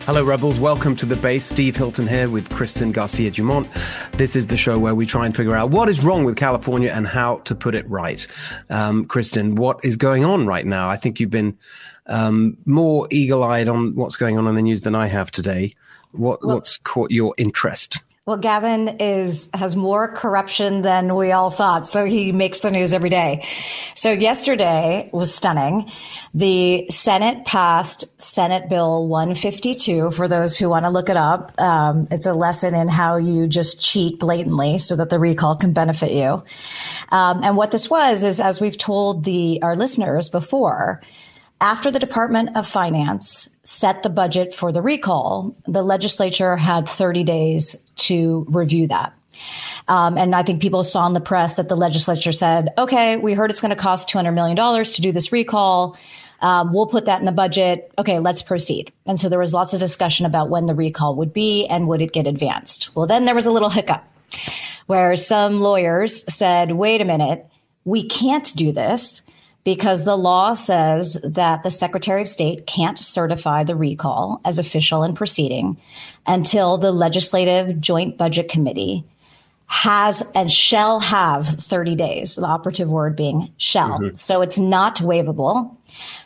Hello, Rebels. Welcome to The Base. Steve Hilton here with Kristen Garcia-Dumont. This is the show where we try and figure out what is wrong with California and how to put it right. Kristen, what is going on right now? I think you've been more eagle-eyed on what's going on in the news than I have today. What's caught your interest? Well, Gavin has more corruption than we all thought, so he makes the news every day. So yesterday was stunning. The Senate passed Senate Bill 152, for those who want to look it up. It's a lesson in how you just cheat blatantly so that the recall can benefit you. And what this was is, as we've told our listeners before, after the Department of Finance set the budget for the recall, the legislature had 30 days to review that. And I think people saw in the press that the legislature said, okay, we heard it's going to cost $200 million to do this recall. We'll put that in the budget. Okay, let's proceed. And so there was lots of discussion about when the recall would be and would it get advanced. Well, then there was a little hiccup where some lawyers said, wait a minute, we can't do this, because the law says that the Secretary of State can't certify the recall as official and proceeding until the Legislative Joint Budget Committee has and shall have 30 days, the operative word being shall. Mm-hmm. So it's not waivable.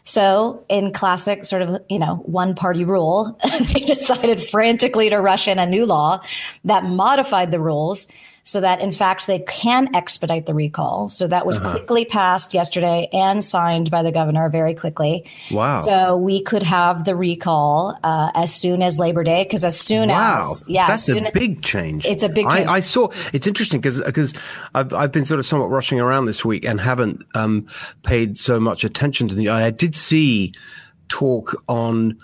So in classic sort of, one party rule, they decided frantically to rush in a new law that modified the rules so that, in fact, they can expedite the recall. So that was quickly passed yesterday and signed by the governor very quickly. Wow. So we could have the recall as soon as Labor Day, because as soon as... Yeah, that's a big change. It's a big change. I saw... It's interesting because I've been sort of somewhat rushing around this week and haven't paid so much attention to the... I did see talk on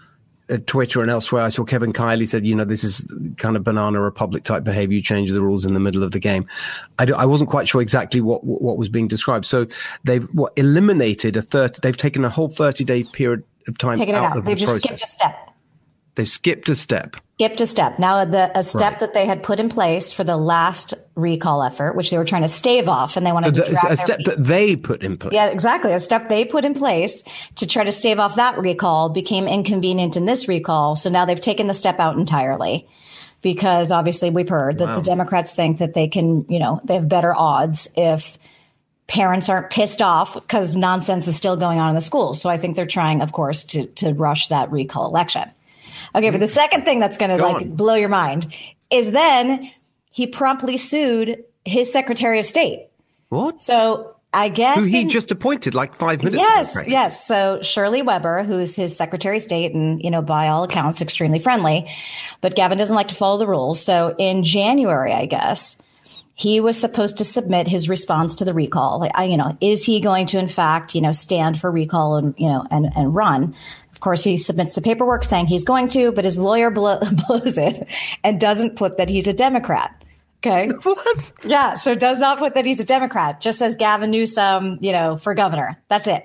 Twitter and elsewhere. I saw Kevin Kiley said, this is kind of banana republic type behavior. You change the rules in the middle of the game. I wasn't quite sure exactly what was being described. So they've eliminated they've taken a whole 30-day period of time out of the process. They've just skipped a step. They skipped a step. Now, a step that they had put in place for the last recall effort, which they were trying to stave off, and they wanted to drag a step that they put in place. Yeah, exactly. A step they put in place to try to stave off that recall became inconvenient in this recall. So now they've taken the step out entirely, because obviously we've heard that the Democrats think that they can, they have better odds if parents aren't pissed off because nonsense is still going on in the schools. So I think they're trying, of course, to rush that recall election. Okay, but the second thing that's going to blow your mind is then he promptly sued his Secretary of State. What? So I guess... Who he just appointed like 5 minutes ago. Yes. So Shirley Weber, who's his Secretary of State and, by all accounts, extremely friendly. But Gavin doesn't like to follow the rules. So in January, I guess, he was supposed to submit his response to the recall. Is he going to, in fact, stand for recall and run? Of course, he submits the paperwork saying he's going to, but his lawyer blows it and doesn't put that he's a Democrat. Okay. What? Yeah. So does not put that he's a Democrat, just says Gavin Newsom, for governor. That's it.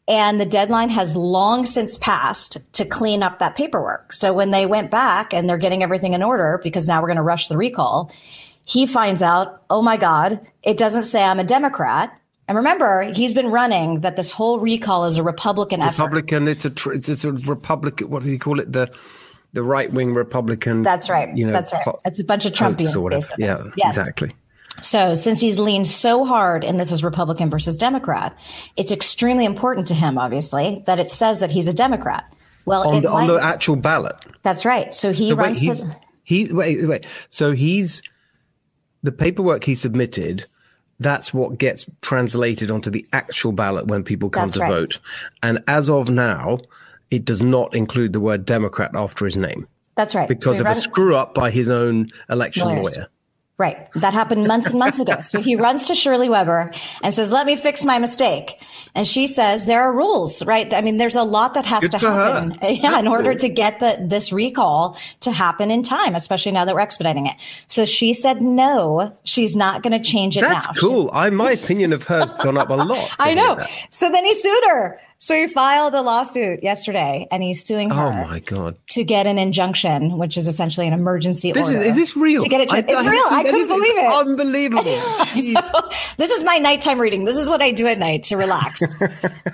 And the deadline has long since passed to clean up that paperwork. So when they went back and they're getting everything in order, because now we're going to rush the recall, he finds out, oh my God, it doesn't say I'm a Democrat. And remember, he's been running that this whole recall is a Republican effort. It's a Republican. What do you call it? The right-wing Republican. That's right. That's right. It's a bunch of Trumpians, basically. Yeah, yes. Exactly. So since he's leaned so hard, and this is Republican versus Democrat, it's extremely important to him, obviously, that it says that he's a Democrat. Well, on the actual ballot. That's right. So So the paperwork he submitted. That's what gets translated onto the actual ballot when people come to vote. And as of now, it does not include the word Democrat after his name. That's right. Because of a screw up by his own election lawyer. Right. That happened months and months ago. So he runs to Shirley Weber and says, let me fix my mistake. And she says, there are rules, right? I mean, there's a lot that has to happen in order to get this recall to happen in time, especially now that we're expediting it. So she said, no, she's not going to change it now. That's cool. My opinion of her has gone up a lot. I know. So then he sued her. So he filed a lawsuit yesterday, and he's suing her. Oh my God! To get an injuncton, which is essentially an emergency order. Is this real? To get it, it's real. I couldn't believe it. Unbelievable. This is my nighttime reading. This is what I do at night to relax.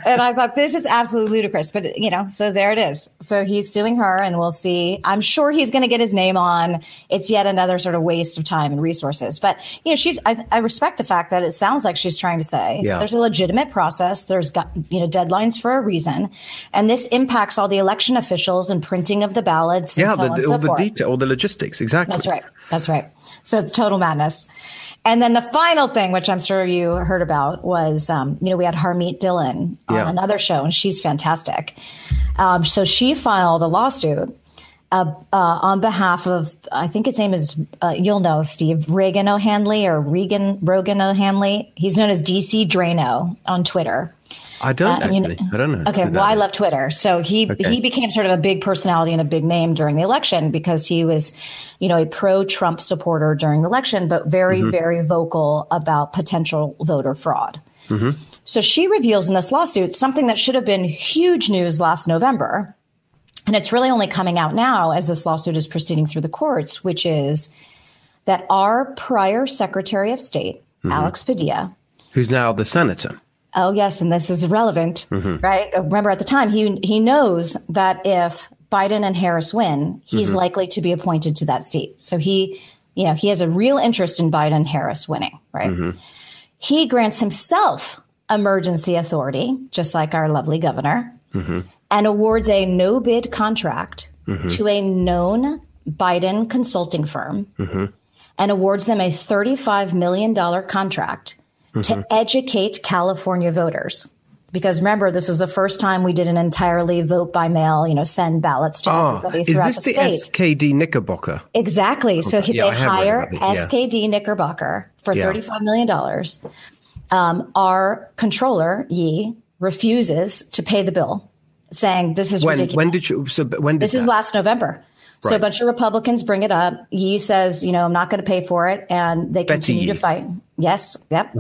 And I thought this is absolutely ludicrous. But so there it is. So he's suing her, and we'll see. I'm sure he's going to get his name on. It's yet another sort of waste of time and resources. But I respect the fact that it sounds like she's trying to say there's a legitimate process. There's got deadlines for a reason, and this impacts all the election officials and printing of the ballots. And all the detail, all the logistics. Exactly. That's right. So it's total madness. And then the final thing, which I'm sure you heard about, was we had Harmeet Dillon on another show, and she's fantastic. So she filed a lawsuit on behalf of, I think his name is, you'll know, Steve, Rogan O'Hanley. He's known as DC Drano on Twitter. I don't know. Okay, well, I love Twitter. So he became sort of a big personality and a big name during the election because he was, a pro-Trump supporter during the election, but very, very vocal about potential voter fraud. Mm-hmm. So she reveals in this lawsuit something that should have been huge news last November. And it's really only coming out now as this lawsuit is proceeding through the courts, which is that our prior Secretary of State, Alex Padilla, who's now the senator. Oh, yes. And this is relevant, right? Remember, at the time, he knows that if Biden and Harris win, he's likely to be appointed to that seat. So he has a real interest in Biden and Harris winning, right? He grants himself emergency authority, just like our lovely governor, and awards a no bid contract to a known Biden consulting firm and awards them a $35 million contract to educate California voters. Because remember, this is the first time we did an entirely vote by mail, send ballots to everybody throughout the state. Is this the SKD Knickerbocker? Exactly. So they hire SKD Knickerbocker for $35 million. Our controller, Yee, refuses to pay the bill, saying this is ridiculous. This is last November. So a bunch of Republicans bring it up. Yee says, I'm not going to pay for it. And they continue to fight. Yes. Yep.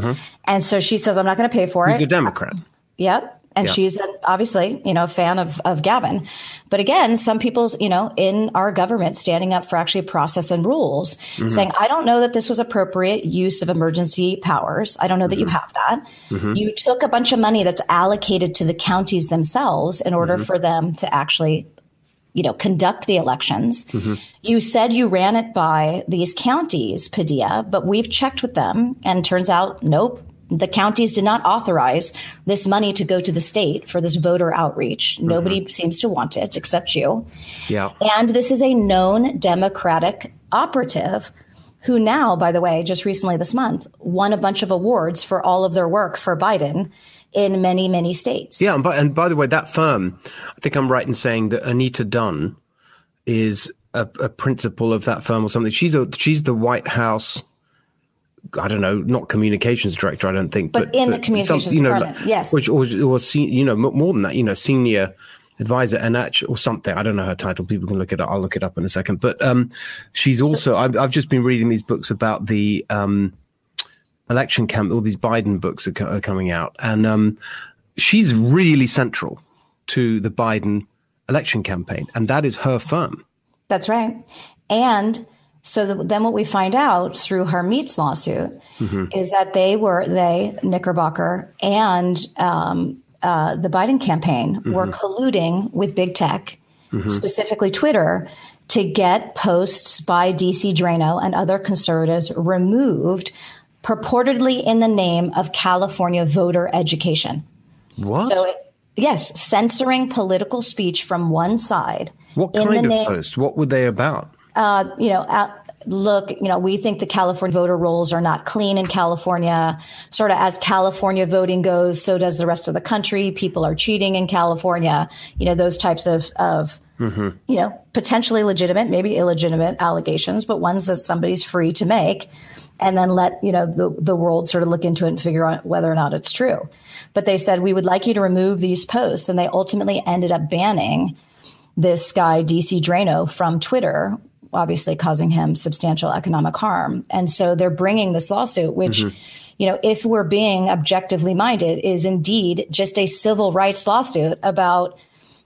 And so she says, I'm not going to pay for it. She's a Democrat. Yep. And she's obviously, a fan of Gavin. But again, some people, in our government standing up for actually process and rules, saying, I don't know that this was appropriate use of emergency powers. I don't know that you have that. You took a bunch of money that's allocated to the counties themselves in order for them to actually conduct the elections. You said you ran it by these counties, Padilla, but we've checked with them and turns out, nope, the counties did not authorize this money to go to the state for this voter outreach. Nobody seems to want it except you. Yeah. And this is a known Democratic operative who now, by the way, just recently this month, won a bunch of awards for all of their work for Biden in many, many states. Yeah. And by the way, that firm, I think I'm right in saying that Anita Dunn is a principal of that firm or something. She's the White House, I don't know, not communications director, I don't think. But in the communications department, yes. Or more than that, senior advisor or something. I don't know her title. People can look it up. I'll look it up in a second. But she's also, I've just been reading these books about the election camp, all these Biden books are coming out. And she's really central to the Biden election campaign. And that is her firm. That's right. And so then what we find out through Harmeet's lawsuit is that Knickerbocker and the Biden campaign were colluding with big tech, specifically Twitter, to get posts by DC Drano and other conservatives removed purportedly in the name of California voter education. What? So, yes, censoring political speech from one side. What kind of posts? What were they about? We think the California voter rolls are not clean in California. Sort of as California voting goes, so does the rest of the country. People are cheating in California. Those types of potentially legitimate, maybe illegitimate allegations, but ones that somebody's free to make. And then let, the world sort of look into it and figure out whether or not it's true. But they said, we would like you to remove these posts. And they ultimately ended up banning this guy, DC Drano, from Twitter, obviously causing him substantial economic harm. And so they're bringing this lawsuit, which, if we're being objectively minded, is indeed just a civil rights lawsuit about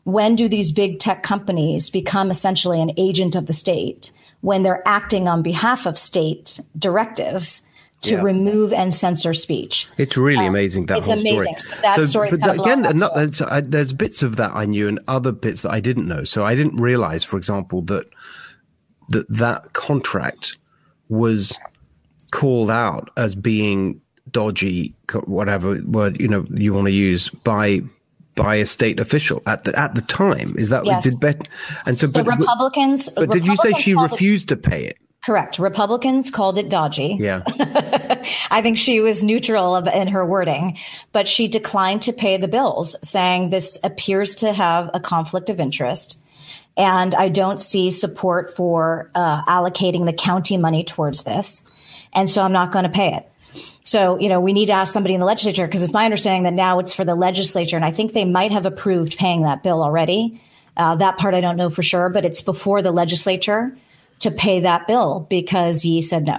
when do these big tech companies become essentially an agent of the state when they're acting on behalf of state directives to remove and censor speech. It's really amazing, that whole story. It's amazing. That story's but kind again, of there's bits of that I knew and other bits that I didn't know. So I didn't realize, for example, that contract was called out as being dodgy, whatever word you want to use, by a state official at the time. Is that yes. And so Republicans? But did you say she refused to pay it? Correct. Republicans called it dodgy. Yeah. I think she was neutral in her wording, but she declined to pay the bills, saying this appears to have a conflict of interest. And I don't see support for allocating the county money towards this. And so I'm not going to pay it. So, we need to ask somebody in the legislature, because it's my understanding that now it's for the legislature. And I think they might have approved paying that bill already. That part I don't know for sure, but it's before the legislature to pay that bill because he said no.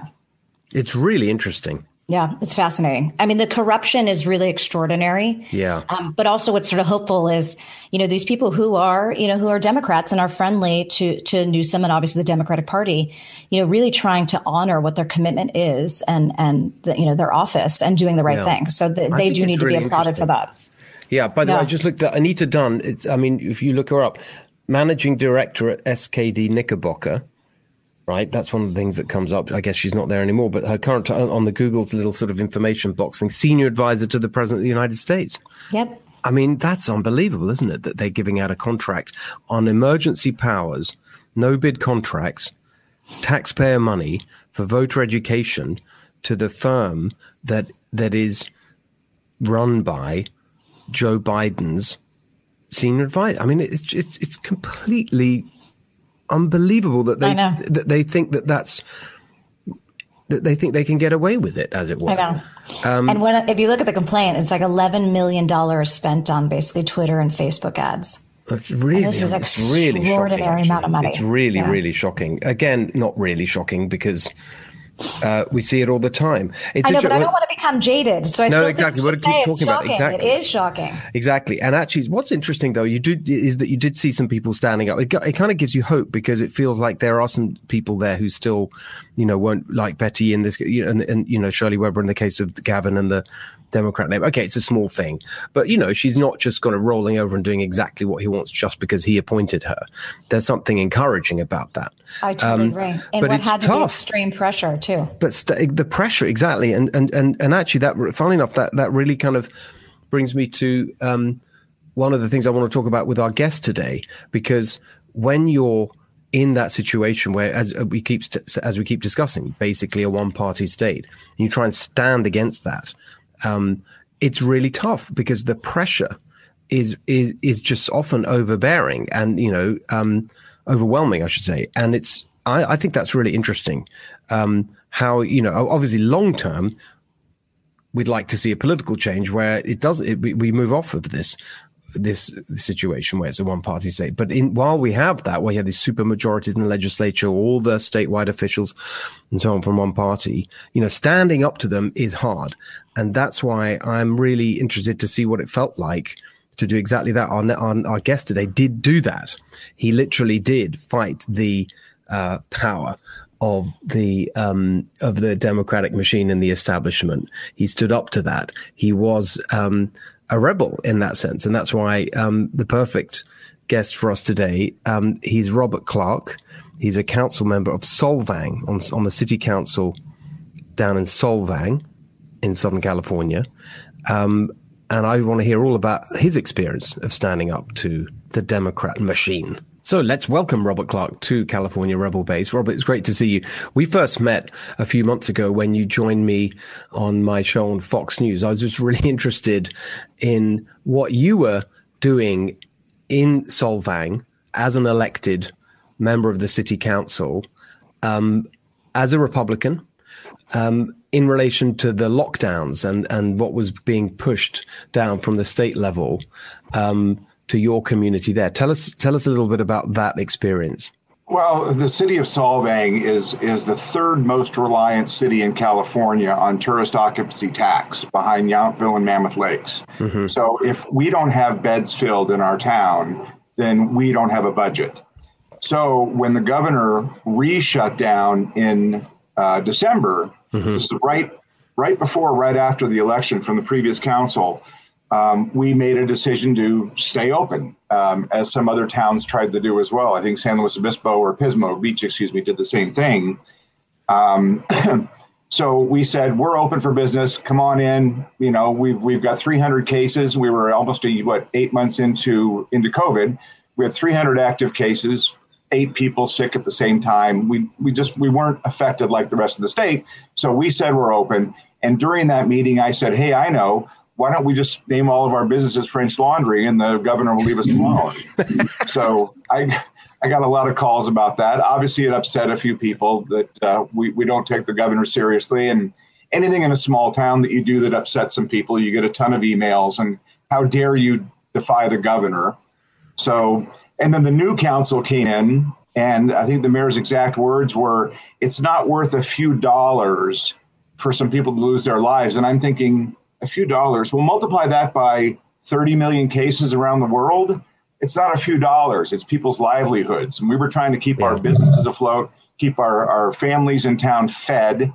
It's really interesting. Yeah, it's fascinating. I mean, the corruption is really extraordinary. Yeah. But also what's sort of hopeful is, these people who are Democrats and are friendly to Newsom and obviously the Democratic Party, really trying to honor what their commitment is and their office and doing the right thing. So they do need to be applauded for that. Yeah. By the way, I just looked at Anita Dunn. If you look her up, managing director at SKD Knickerbocker. Right. That's one of the things that comes up. I guess she's not there anymore, but her current on the Google's little sort of information box thing, senior advisor to the president of the United States. Yep. I mean, that's unbelievable, isn't it? That they're giving out a contract on emergency powers, no bid contracts, taxpayer money for voter education to the firm that is run by Joe Biden's senior advisor. I mean, it's completely unbelievable that they think that they think they can get away with it, as it were. I know. And if you look at the complaint, it's like $11 million spent on basically Twitter and Facebook ads. It's really, this is extraordinary amount of money. It's really, really shocking. Again, not really shocking because we see it all the time. I know, but I don't want to become jaded. So I still exactly. We're keep talking about it. Exactly. It is shocking. Exactly. And actually, what's interesting though, is that you did see some people standing up. It kind of gives you hope because it feels like there are some people there who still, won't like Betty in this, and Shirley Weber in the case of Gavin and the Democrat name. Okay, it's a small thing, but she's not just kind of rolling over and doing exactly what he wants just because he appointed her. There's something encouraging about that. I totally agree. And what had to be extreme pressure too. But the pressure, exactly, and actually, that funnily enough, that really kind of brings me to one of the things I want to talk about with our guest today, because when you're in that situation where, as we keep discussing, basically a one-party state, and you try and stand against that. It's really tough because the pressure is just often overbearing and overwhelming, I should say. And I think that's really interesting. How obviously long term, we'd like to see a political change where we move off of this situation where it's a one-party state. But while we have that, where you have these super majorities in the legislature, all the statewide officials and so on from one party, standing up to them is hard. And that's why I'm really interested to see what it felt like to do exactly that. Our guest today did do that. He literally did fight the power of the Democratic machine and the establishment. He stood up to that. He was a rebel in that sense. And that's why the perfect guest for us today, he's Robert Clarke. He's a council member of Solvang on the city council down in Solvang in Southern California. And I want to hear all about his experience of standing up to the Democrat machine. So let's welcome Robert Clarke to California Rebel Base. Robert, it's great to see you. We first met a few months ago when you joined me on my show on Fox News. I was just really interested in what you were doing in Solvang as an elected member of the city council, as a Republican, in relation to the lockdowns and what was being pushed down from the state level, to your community there. Tell us a little bit about that experience. Well, the city of Solvang is the third most reliant city in California on tourist occupancy tax, behind Yountville and Mammoth Lakes. Mm-hmm. So if we don't have beds filled in our town, then we don't have a budget. So when the governor re-shut down in December, mm-hmm. This is right after the election from the previous council, we made a decision to stay open, as some other towns tried to do as well. I think San Luis Obispo or Pismo Beach, did the same thing. So we said, we're open for business. Come on in. You know, we've got 300 cases. We were almost 8 months into COVID. We had 300 active cases, 8 people sick at the same time. We weren't affected like the rest of the state. So we said we're open. And during that meeting, I said, hey, I know. Why don't we just name all of our businesses French Laundry and the governor will leave us alone? So I got a lot of calls about that. Obviously, it upset a few people that we don't take the governor seriously. And anything in a small town that you do that upsets some people, you get a ton of emails. And how dare you defy the governor? So, and then the new council came in, and I think the mayor's exact words were, it's not worth a few dollars for some people to lose their lives. And I'm thinking, a few dollars, we'll multiply that by 30 million cases around the world. It's not a few dollars, it's people's livelihoods. And we were trying to keep our businesses afloat, keep our families in town fed,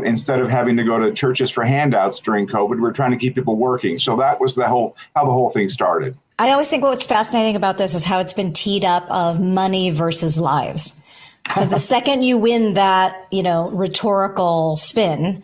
instead of having to go to churches for handouts during COVID. We're trying to keep people working. So that was how the whole thing started. I always think what's fascinating about this is how it's been teed up of money versus lives. Because the second you win that, rhetorical spin,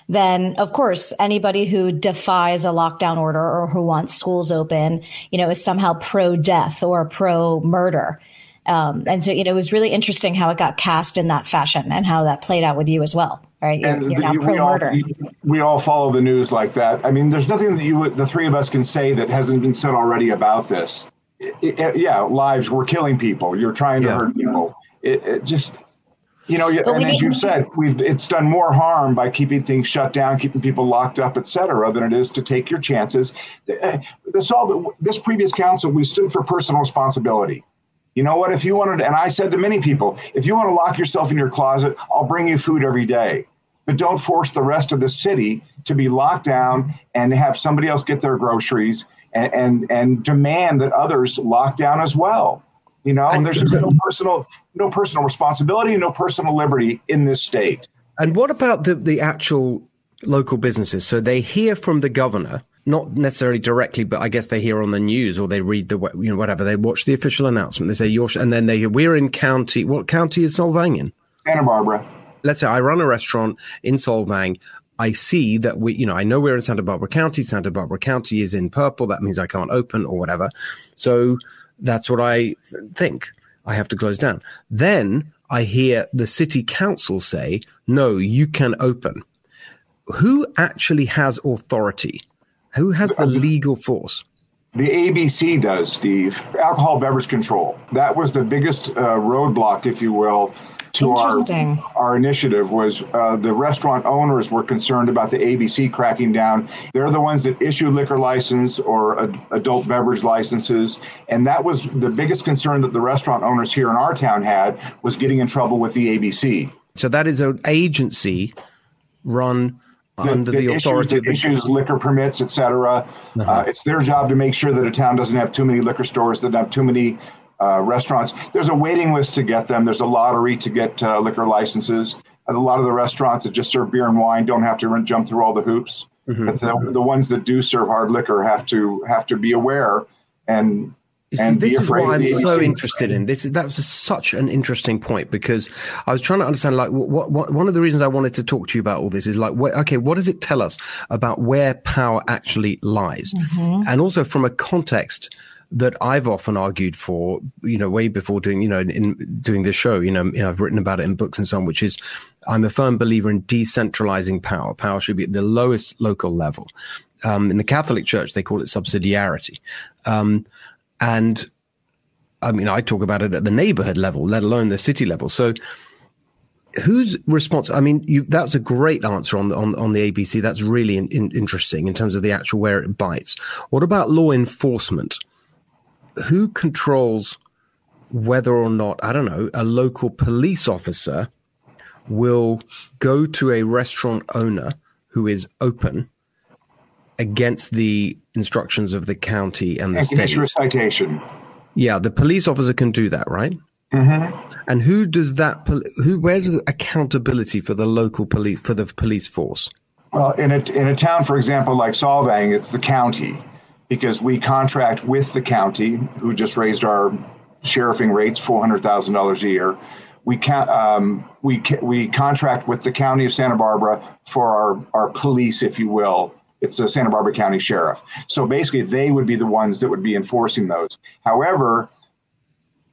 then of course, anybody who defies a lockdown order or who wants schools open, is somehow pro-death or pro-murder. And so, it was really interesting how it got cast in that fashion and how that played out with you as well. Right? You're now pro-murder. We all follow the news like that. I mean, there's nothing that the three of us can say that hasn't been said already about this. Lives, we're killing people. You're trying to hurt people. It just... and as you've said, it's done more harm by keeping things shut down, keeping people locked up, et cetera, than it is to take your chances. This previous council, we stood for personal responsibility. You know what? If you wanted, and I said to many people, if you want to lock yourself in your closet, I'll bring you food every day. But don't force the rest of the city to be locked down and have somebody else get their groceries and demand that others lock down as well. And there's just no personal responsibility, no personal liberty in this state. And what about the actual local businesses? So they hear from the governor, not necessarily directly, but I guess they hear on the news or they read whatever. They watch the official announcement. They say, and then we're in county. What county is Solvang in? Santa Barbara. Let's say I run a restaurant in Solvang. I see that I know we're in Santa Barbara County. Santa Barbara County is in purple. That means I can't open or whatever. So that's what I think. I have to close down. Then I hear the city council say, no, you can open. Who actually has authority? Who has the legal force? The ABC does, Steve. Alcohol beverage control. That was the biggest roadblock, if you will, to our initiative was the restaurant owners were concerned about the ABC cracking down. They're the ones that issue liquor license or adult beverage licenses. And that was the biggest concern that the restaurant owners here in our town had, was getting in trouble with the ABC. So that is an agency run under the authority of issues liquor permits, et cetera. It's their job to make sure that a town doesn't have too many liquor stores, that don't have too many restaurants. There's a waiting list to get them. There's a lottery to get liquor licenses. A lot of the restaurants that just serve beer and wine don't have to jump through all the hoops. Mm-hmm. But the ones that do serve hard liquor have to be aware and this is what I'm so interested in. That was such an interesting point, because I was trying to understand, what one of the reasons I wanted to talk to you about all this is what does it tell us about where power actually lies? Mm-hmm. And also from a context that I've often argued for, way before doing, in doing this show, I've written about it in books and so on, which is I'm a firm believer in decentralizing power. Power should be at the lowest local level. In the Catholic Church, they call it subsidiarity. And I mean, I talk about it at the neighborhood level, let alone the city level. So who's responsible? I mean, that was a great answer on the ABC. That's really interesting in terms of the actual where it bites. What about law enforcement? Who controls whether or not, I don't know, a local police officer will go to a restaurant owner who is open against the instructions of the county and the state. And issue a citation. Yeah, the police officer can do that, right? Mm-hmm. And who does that? Where's the accountability for the local police, for the police force? Well, in a town, for example, like Solvang, it's the county, because we contract with the county, who just raised our sheriffing rates $400,000 a year. We contract with the county of Santa Barbara for our police, if you will. It's the Santa Barbara County Sheriff. So basically, they would be the ones that would be enforcing those. However,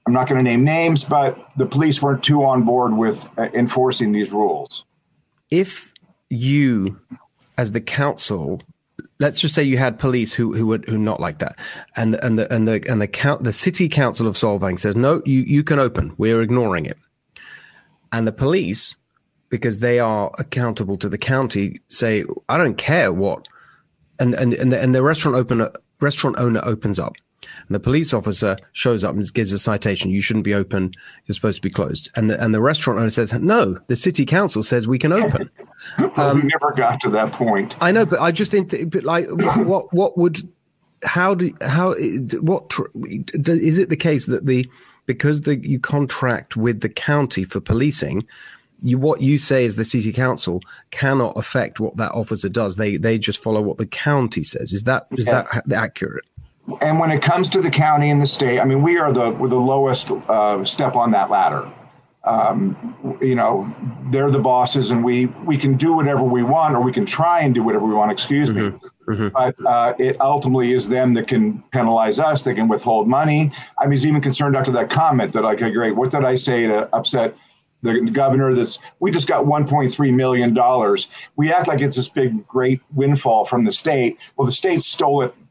I'm not going to name names, but the police weren't too on board with enforcing these rules. If you, as the council, let's just say you had police who not like that, and the city council of Solvang says no, you can open. We're ignoring it, and the police, because they are accountable to the county, say I don't care what, and the restaurant owner opens up. And the police officer shows up and gives a citation. You shouldn't be open. You're supposed to be closed. And the restaurant owner says, no, the city council says we can open. Well, we never got to that point. I know, but I just think is it the case that because you contract with the county for policing, what you say is the city council cannot affect what that officer does. They just follow what the county says. Is that accurate? And when it comes to the county and the state, I mean, we're the lowest step on that ladder. They're the bosses, and we can do whatever we want, or we can try and do whatever we want. Excuse me. Mm-hmm. But it ultimately is them that can penalize us. They can withhold money. I was even concerned after that comment that, okay, great, what did I say to upset the governor? We just got $1.3 million. We act like it's this big, great windfall from the state. Well, the state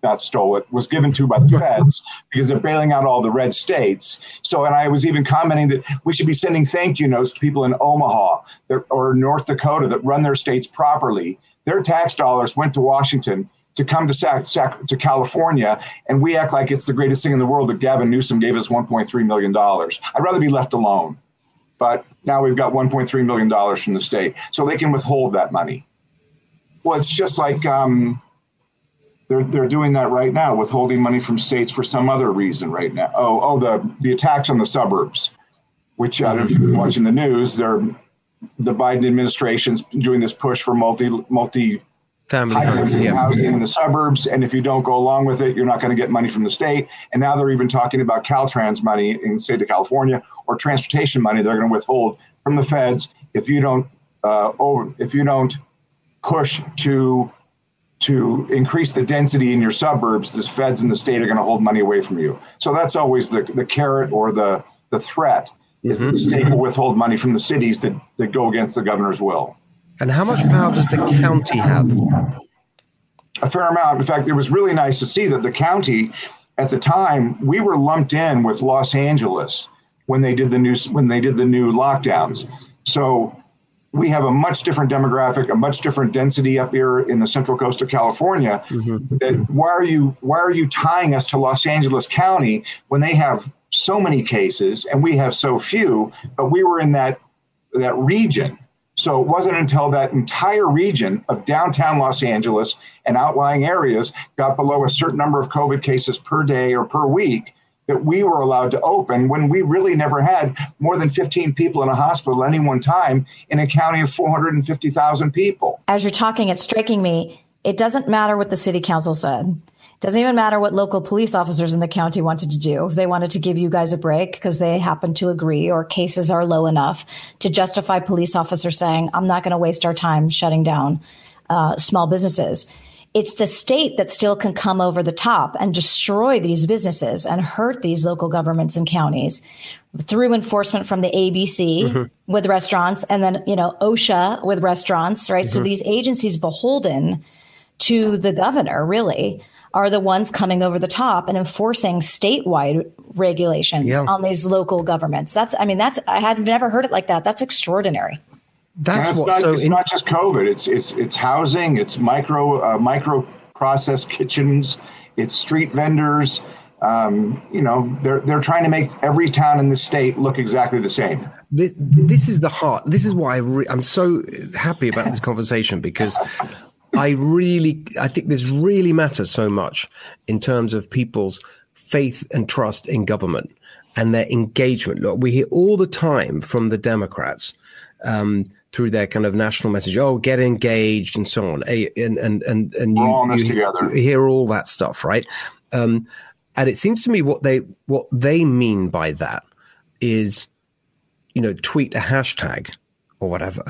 was given to by the feds because they're bailing out all the red states. So, and I was even commenting that we should be sending thank you notes to people in Omaha or North Dakota that run their states properly. Their tax dollars went to Washington to come to California, and we act like it's the greatest thing in the world that Gavin Newsom gave us $1.3 million. I'd rather be left alone. But now we've got $1.3 million from the state, so they can withhold that money. Well, it's just like they're doing that right now, withholding money from states for some other reason right now. The attacks on the suburbs, which I don't know if you've been watching the news. The Biden administration's doing this push for multi family housing in the suburbs, and if you don't go along with it, you're not going to get money from the state. And now they're even talking about Caltrans money in the state of California, or transportation money they're going to withhold from the feds if you don't push to increase the density in your suburbs. The feds and the state are going to hold money away from you. So that's always the carrot or the threat is that the state will withhold money from the cities that go against the governor's will. And how much power does the county have? A fair amount. In fact, it was really nice to see that the county, at the time, we were lumped in with Los Angeles when they did the new lockdowns. So we have a much different demographic, a much different density up here in the central coast of California. Mm-hmm. Why are you tying us to Los Angeles County when they have so many cases and we have so few? But we were in that region. So it wasn't until that entire region of downtown Los Angeles and outlying areas got below a certain number of COVID cases per day or per week that we were allowed to open, when we really never had more than 15 people in a hospital at any one time in a county of 450,000 people. As you're talking, it's striking me, it doesn't matter what the city council said. It doesn't even matter what local police officers in the county wanted to do. If they wanted to give you guys a break because they happen to agree, or cases are low enough to justify police officers saying, I'm not going to waste our time shutting down small businesses. It's the state that still can come over the top and destroy these businesses and hurt these local governments and counties through enforcement from the ABC with restaurants, and then, OSHA with restaurants, right? So these agencies beholden to the governor really are the ones coming over the top and enforcing statewide regulations on these local governments. I had never heard it like that. That's extraordinary. It's not just COVID. It's housing. It's micro process kitchens. It's street vendors. They're trying to make every town in the state look exactly the same. This is the heart. This is why I'm so happy about this conversation, because I think this really matters so much in terms of people's faith and trust in government and their engagement. Look, we hear all the time from the Democrats through their kind of national message, oh, get engaged and so on. And we're all in this together. You hear all that stuff, right? And it seems to me what they mean by that is, tweet a hashtag or whatever,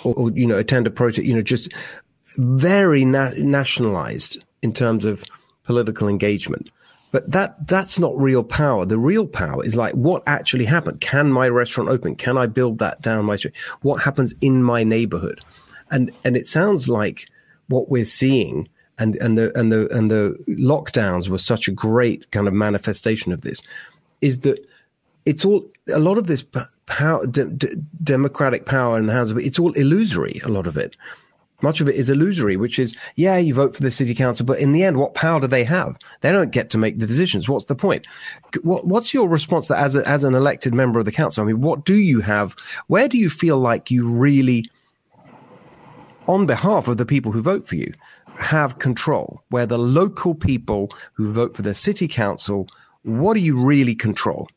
or attend a protest, just very nationalized in terms of political engagement. But that's not real power. The real power is like, what actually happened? Can my restaurant open? Can I build that down my street? What happens in my neighborhood? And it sounds like what we're seeing, and the lockdowns were such a great kind of manifestation of this, is that it's all, a lot of this power, democratic power in the hands of it, it's all illusory. A lot of it. Much of it is illusory, which is, you vote for the city council, but in the end, what power do they have? They don't get to make the decisions. What's the point? What's your response to that as an elected member of the council? I mean, what do you have? Where do you feel like you really, on behalf of the people who vote for you, have control? Where the local people who vote for the city council, what do you really control?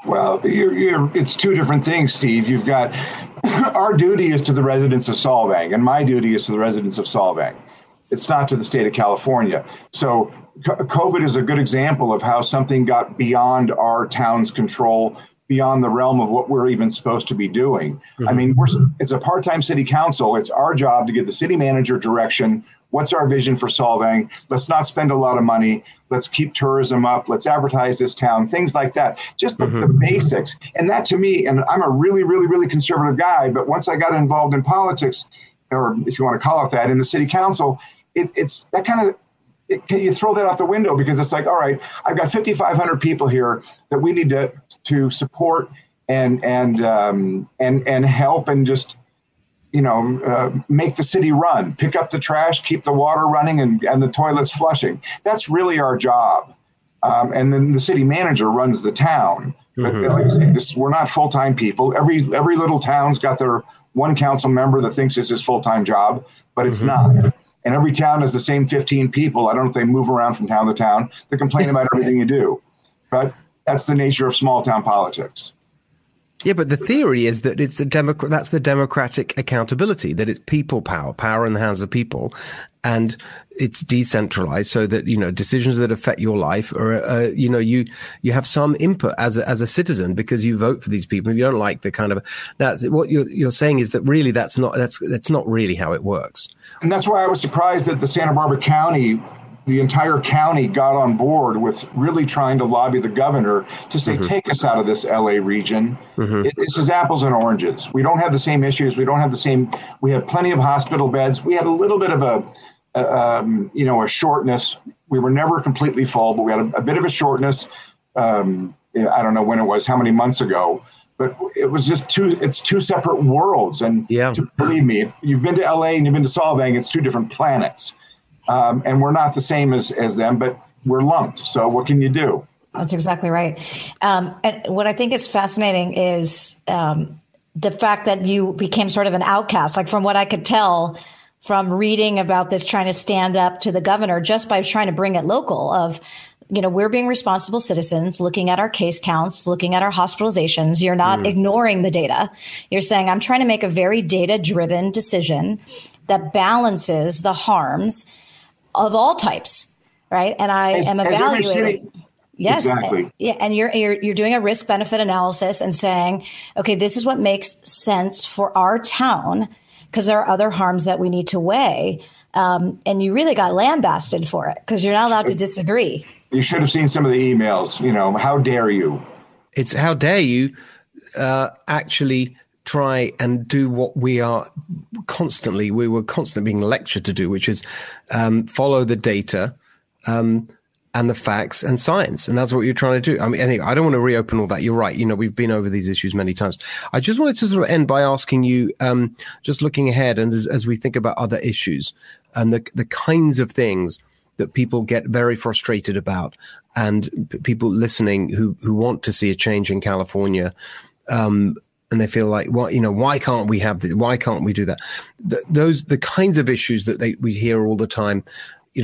Well, it's two different things, Steve. You've got our duty is to the residents of Solvang, and my duty is to the residents of Solvang. It's not to the state of California. So COVID is a good example of how something got beyond our town's control, beyond the realm of what we're even supposed to be doing. Mm-hmm. I mean, it's a part-time city council. It's our job to give the city manager direction. What's our vision for Solvang? Let's not spend a lot of money. Let's keep tourism up. Let's advertise this town, things like that. Just the basics. And that to me, and I'm a really, really, really conservative guy, but once I got involved in politics, or if you want to call it that, in the city council, it's that kind of, you throw that out the window, because it's like, all right, I've got 5,500 people here that we need to support and help and just, make the city run, pick up the trash, keep the water running and the toilets flushing. That's really our job. And then the city manager runs the town. But like I say, we're not full-time people. Every little town's got their one council member that thinks it's his full-time job, but it's not. And every town has the same 15 people. I don't know if they move around from town to town to complain about everything you do. But that's the nature of small town politics. Yeah, but the theory is that it's that's the democratic accountability, that it's people power in the hands of people, and it's decentralized so that, decisions that affect your life are, you have some input as a citizen because you vote for these people. If you don't like the kind of, that's what you're saying is that really that's not really how it works. And that's why I was surprised that the Santa Barbara County, the entire county got on board with really trying to lobby the governor to say, take us out of this LA region. This is apples and oranges. We don't have the same issues. We have plenty of hospital beds. We had a little bit of a shortness. We were never completely full, but we had a bit of a shortness. I don't know when it was, how many months ago, but it was just two separate worlds. And believe me, if you've been to LA and you've been to Solvang, it's two different planets. And we're not the same as them, but we're lumped. So what can you do? That's exactly right. And what I think is fascinating is the fact that you became sort of an outcast. Like, from what I could tell from reading about this, trying to stand up to the governor just by trying to bring it local of, we're being responsible citizens, looking at our case counts, looking at our hospitalizations. You're not ignoring the data. You're saying, I'm trying to make a very data-driven decision that balances the harms of all types, right? And I am evaluating. Yes, exactly. Yeah, and you're doing a risk benefit analysis and saying, okay, this is what makes sense for our town, because there are other harms that we need to weigh. And you really got lambasted for it because you're not allowed to disagree. You should have seen some of the emails. How dare you? It's how dare you actually try and do what we were constantly being lectured to do, which is follow the data and the facts and science. And that's what you're trying to do. I mean, anyway, I don't want to reopen all that. You're right. We've been over these issues many times. I just wanted to sort of end by asking you, just looking ahead and as we think about other issues and the kinds of things that people get very frustrated about, and people listening who want to see a change in California. And they feel like, well, why can't we have this? Why can't we do that? The kinds of issues that we hear all the time,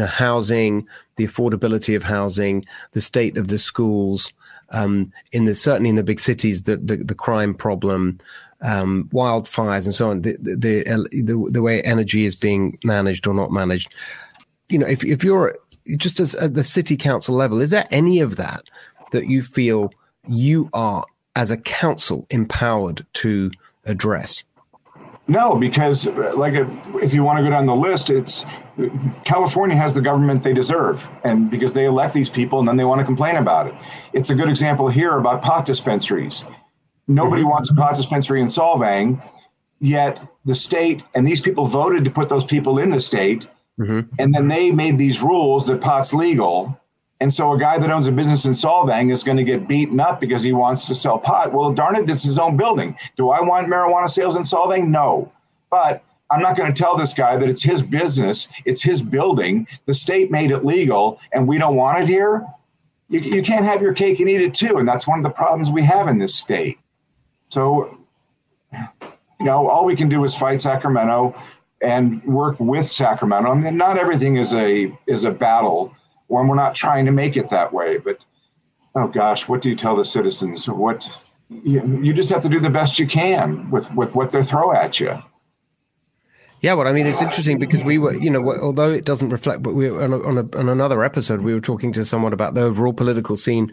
housing, the affordability of housing, the state of the schools, certainly in the big cities, the crime problem, wildfires and so on, the way energy is being managed or not managed. If you're just at the city council level, is there any of that you feel you are, as a council, empowered to address? No, because if you want to go down the list, it's California has the government they deserve, and because they elect these people and then they want to complain about it. It's a good example here about pot dispensaries. Nobody wants a pot dispensary in Solvang, yet the state and these people voted to put those people in the state, and then they made these rules that pot's legal. And so a guy that owns a business in Solvang is going to get beaten up because he wants to sell pot. Well, darn it, it's his own building. Do I want marijuana sales in Solvang? No. But I'm not going to tell this guy that it's his business, it's his building. The state made it legal, and we don't want it here. You can't have your cake and eat it too. And that's one of the problems we have in this state. So, all we can do is fight Sacramento and work with Sacramento. I mean, not everything is a battle when we're not trying to make it that way. But, oh gosh, what do you tell the citizens? You just have to do the best you can with what they throw at you. Yeah, well, I mean, it's interesting because we were, although it doesn't reflect, but we were on another episode, we were talking to someone about the overall political scene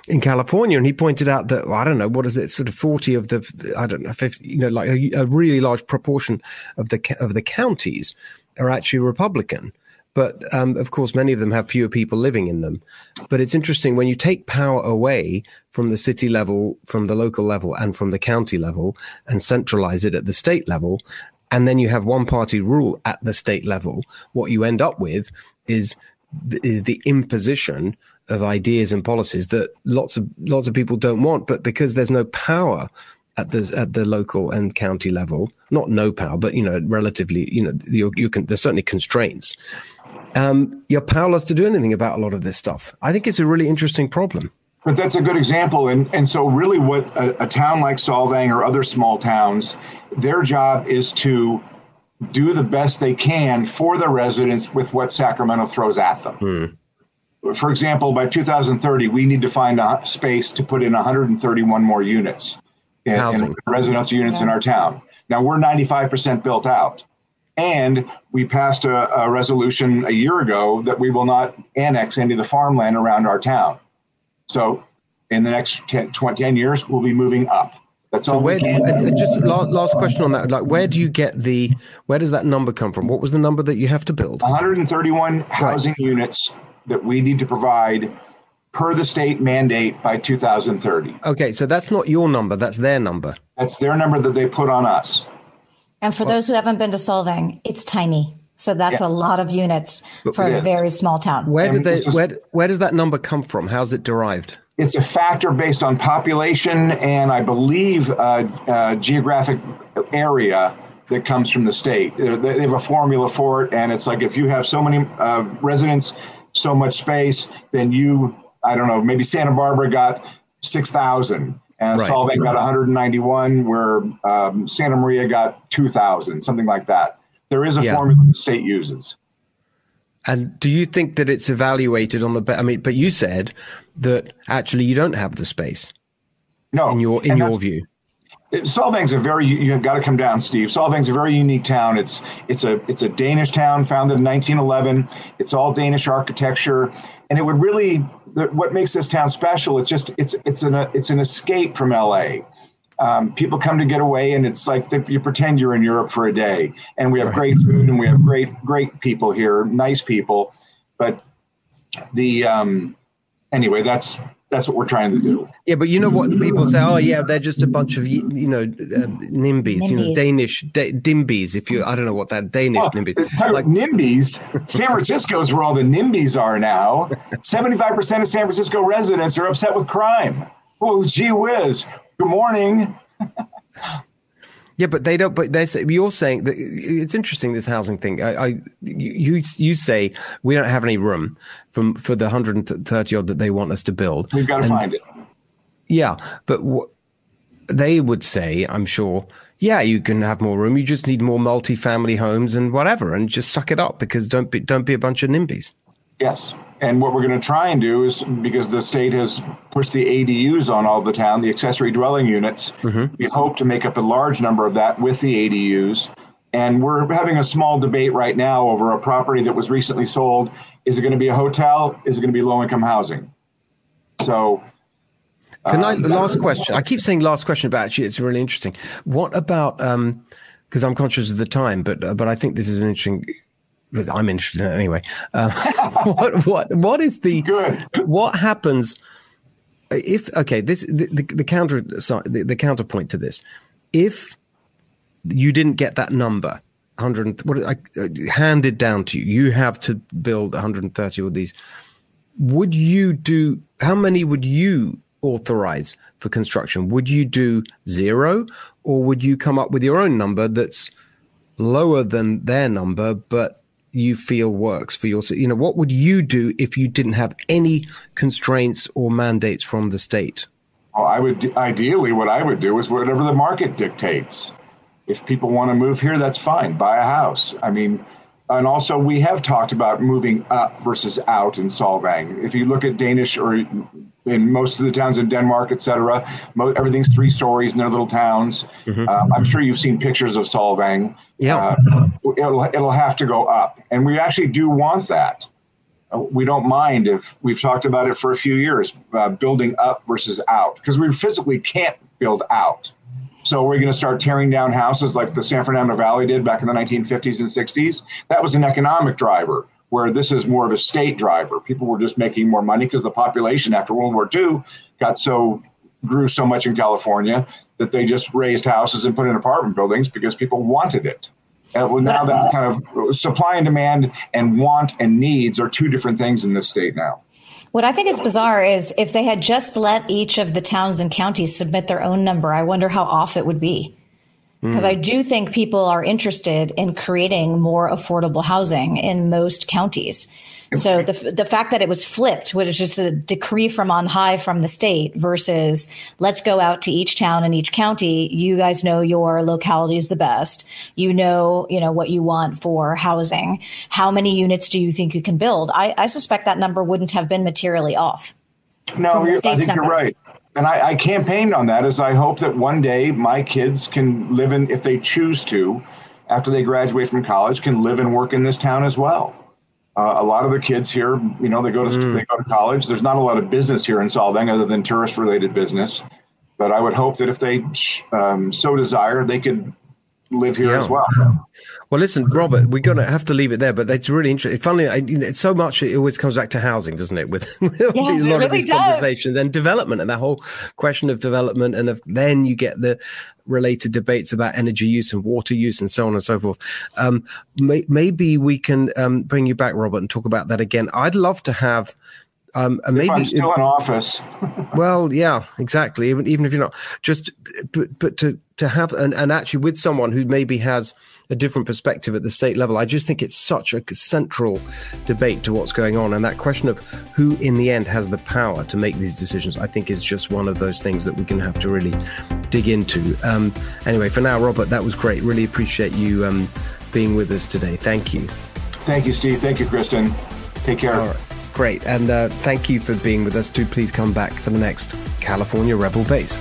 in California, and he pointed out that, I don't know, what is it, sort of 40 of the, I don't know, 50, like a really large proportion of the counties are actually Republican. But, of course, many of them have fewer people living in them. But it's interesting when you take power away from the city level, from the local level, and from the county level, and centralize it at the state level, and then you have one party rule at the state level, what you end up with is the imposition of ideas and policies that lots of people don't want. But because there's no power at the local and county level, not no power, but, relatively, there's certainly constraints. You're powerless to do anything about a lot of this stuff. I think it's a really interesting problem. But that's a good example. And so really what a town like Solvang or other small towns, their job is to do the best they can for the residents with what Sacramento throws at them. For example, by 2030, we need to find a space to put in 131 more units in residential units in our town. Now, we're 95% built out. And we passed a resolution a year ago that we will not annex any of the farmland around our town. So in the next 10 years, we'll be moving up. That's all. Just last question on that. Like, where does that number come from? What was the number that you have to build? 131 housing units that we need to provide per the state mandate by 2030. Okay, so that's not your number. That's their number. That's their number that they put on us. And for those who haven't been to Solvang, it's tiny. So that's a lot of units for a very small town. Where does that number come from? How's it derived? It's a factor based on population and I believe geographic area that comes from the state. They have a formula for it, and it's like if you have so many residents, so much space, then I don't know, maybe Santa Barbara got 6,000. And Solvang got 191, where Santa Maria got 2,000, something like that. There is a formula the state uses. And do you think that it's evaluated on but you said that actually you don't have the space. No. In your view. Solvang's you've got to come down, Steve. Solvang's a very unique town. It's a Danish town founded in 1911. It's all Danish architecture. And it would really, what makes this town special, it's an escape from LA. People come to get away, and it's like you pretend you're in Europe for a day. And we have great food, and we have great people here, nice people. But anyway, that's what we're trying to do. Yeah, but you know what people say? Oh, yeah, they're just a bunch of NIMBYs, Danish DIMBYs. I don't know what that Danish NIMBYs. Like NIMBYs, San Francisco's where all the NIMBYs are now. 75% of San Francisco residents are upset with crime. Well, gee whiz. Good morning. Yeah, but they don't. But you're saying that it's interesting, this housing thing. You say we don't have any room for the 130 odd that they want us to build. We've got to find it. Yeah, but they would say, I'm sure, yeah, you can have more room. You just need more multi-family homes and whatever, and just suck it up, because don't be a bunch of NIMBYs. Yes. And what we're going to try and do is, because the state has pushed the ADUs on all the town, the accessory dwelling units, we hope to make up a large number of that with the ADUs. And we're having a small debate right now over a property that was recently sold. Is it going to be a hotel? Is it going to be low-income housing? So... last question. I keep saying last question, but actually it's really interesting. What about, because I'm conscious of the time, but I think this is an interesting... I'm interested in it anyway. What is the good? What happens if the counterpoint to this? If you didn't get that number, 100 handed down to you, you have to build 130 of these. Would you do? How many would you authorize for construction? Would you do 0, or would you come up with your own number that's lower than their number, but you feel works for your, what would you do if you didn't have any constraints or mandates from the state? Well, ideally, what I would do is whatever the market dictates. If people want to move here, that's fine. Buy a house. I mean, and also we have talked about moving up versus out in Solvang. If you look at Danish or in most of the towns in Denmark, et cetera, everything's 3 stories in their little towns. I'm sure you've seen pictures of Solvang. Yeah. It'll have to go up. And we actually do want that. We don't mind if we've talked about it for a few years, building up versus out, because we physically can't build out. So we're going to start tearing down houses like the San Fernando Valley did back in the 1950s and 60s. That was an economic driver, where this is more of a state driver. People were just making more money because the population after World War II grew so much in California that they just raised houses and put in apartment buildings because people wanted it. And now that's kind of supply and demand, and want and needs are 2 different things in this state now. What I think is bizarre is if they had just let each of the towns and counties submit their own number, I wonder how off it would be. Because I do think people are interested in creating more affordable housing in most counties. So the fact that it was flipped, which is just a decree from on high from the state, versus let's go out to each town and each county. You guys know your locality is the best. You know what you want for housing. How many units do you think you can build? I suspect that number wouldn't have been materially off. No, I think you're right. And I campaigned on that, as I hope that one day my kids can live in, if they choose to, after they graduate from college, can live and work in this town as well. A lot of the kids here, they go to college. There's not a lot of business here in Solvang other than tourist-related business. But I would hope that if they so desire, they could live here as well. Well, listen, Robert, we're going to have to leave it there, but that's really interesting. Finally, it's so much, it always comes back to housing, doesn't it? With a lot of these conversations and development, and that whole question of development, and then you get the related debates about energy use and water use and so on and so forth. Maybe we can bring you back, Robert, and talk about that again. I'd love to have maybe I'm still in office. Well, yeah, exactly. Even if you're not, just but to have and actually with someone who maybe has a different perspective at the state level. I just think it's such a central debate to what's going on, and that question of who in the end has the power to make these decisions, I think is just one of those things that we're going to have to really dig into. Anyway, for now, Robert, that was great. Really appreciate you being with us today. Thank you. Thank you, Steve. Thank you, Kristen. Take care. All right. Great. And thank you for being with us too. Please come back for the next California Rebel Base.